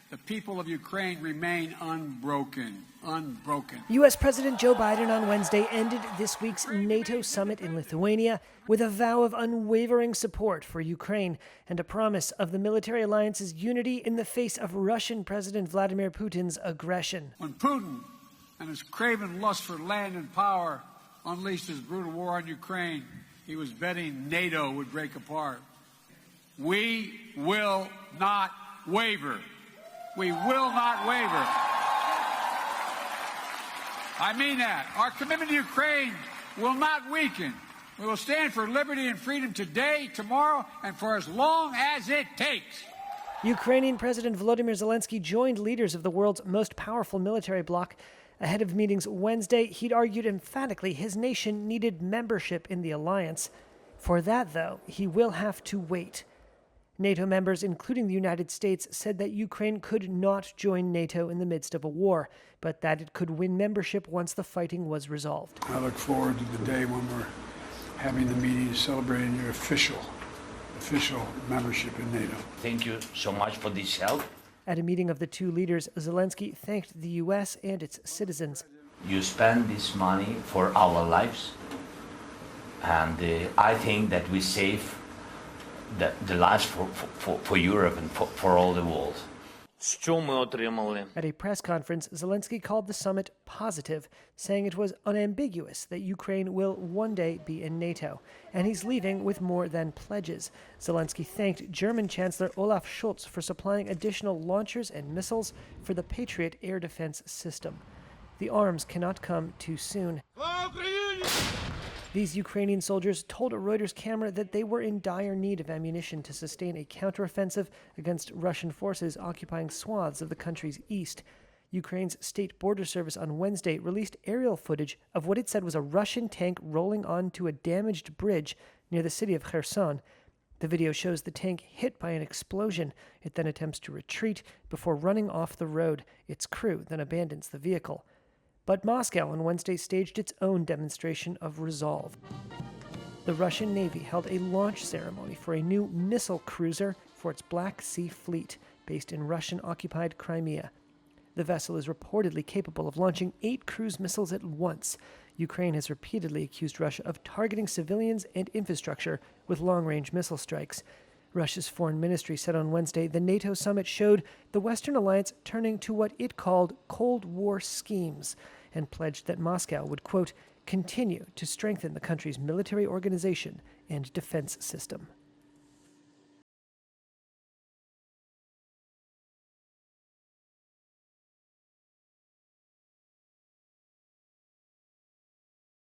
The people of Ukraine remain unbroken. U.S. President Joe Biden on Wednesday ended this week's NATO summit in Lithuania with a vow of unwavering support for Ukraine and a promise of the military alliance's unity in the face of Russian President Vladimir Putin's aggression. When Putin and his craven lust for land and power unleashed his brutal war on Ukraine, he was betting NATO would break apart. We will not waver. We will not waver. I mean that. Our commitment to Ukraine will not weaken. We will stand for liberty and freedom today, tomorrow, and for as long as it takes. Ukrainian President Volodymyr Zelensky joined leaders of the world's most powerful military bloc. Ahead of meetings Wednesday, he'd argued emphatically his nation needed membership in the alliance. For that, though, he will have to wait. NATO members, including the United States, said that Ukraine could not join NATO in the midst of a war, but that it could win membership once the fighting was resolved. I look forward to the day when we're having the meeting celebrating your official membership in NATO. Thank you so much for this help. At a meeting of the two leaders, Zelensky thanked the U.S. and its citizens. You spend this money for our lives, and I think that we save the lives for Europe and for all the world. At a press conference, Zelensky called the summit positive, saying it was unambiguous that Ukraine will one day be in NATO, and he's leaving with more than pledges. Zelensky thanked German Chancellor Olaf Scholz for supplying additional launchers and missiles for the Patriot air defense system. The arms cannot come too soon. These Ukrainian soldiers told a Reuters camera that they were in dire need of ammunition to sustain a counteroffensive against Russian forces occupying swaths of the country's east. Ukraine's State Border Service on Wednesday released aerial footage of what it said was a Russian tank rolling onto a damaged bridge near the city of Kherson. The video shows the tank hit by an explosion. It then attempts to retreat before running off the road. Its crew then abandons the vehicle. But Moscow on Wednesday staged its own demonstration of resolve. The Russian Navy held a launch ceremony for a new missile cruiser for its Black Sea Fleet, based in Russian-occupied Crimea. The vessel is reportedly capable of launching 8 cruise missiles at once. Ukraine has repeatedly accused Russia of targeting civilians and infrastructure with long-range missile strikes. Russia's foreign ministry said on Wednesday the NATO summit showed the Western alliance turning to what it called Cold War schemes, and pledged that Moscow would, quote, continue to strengthen the country's military organization and defense system.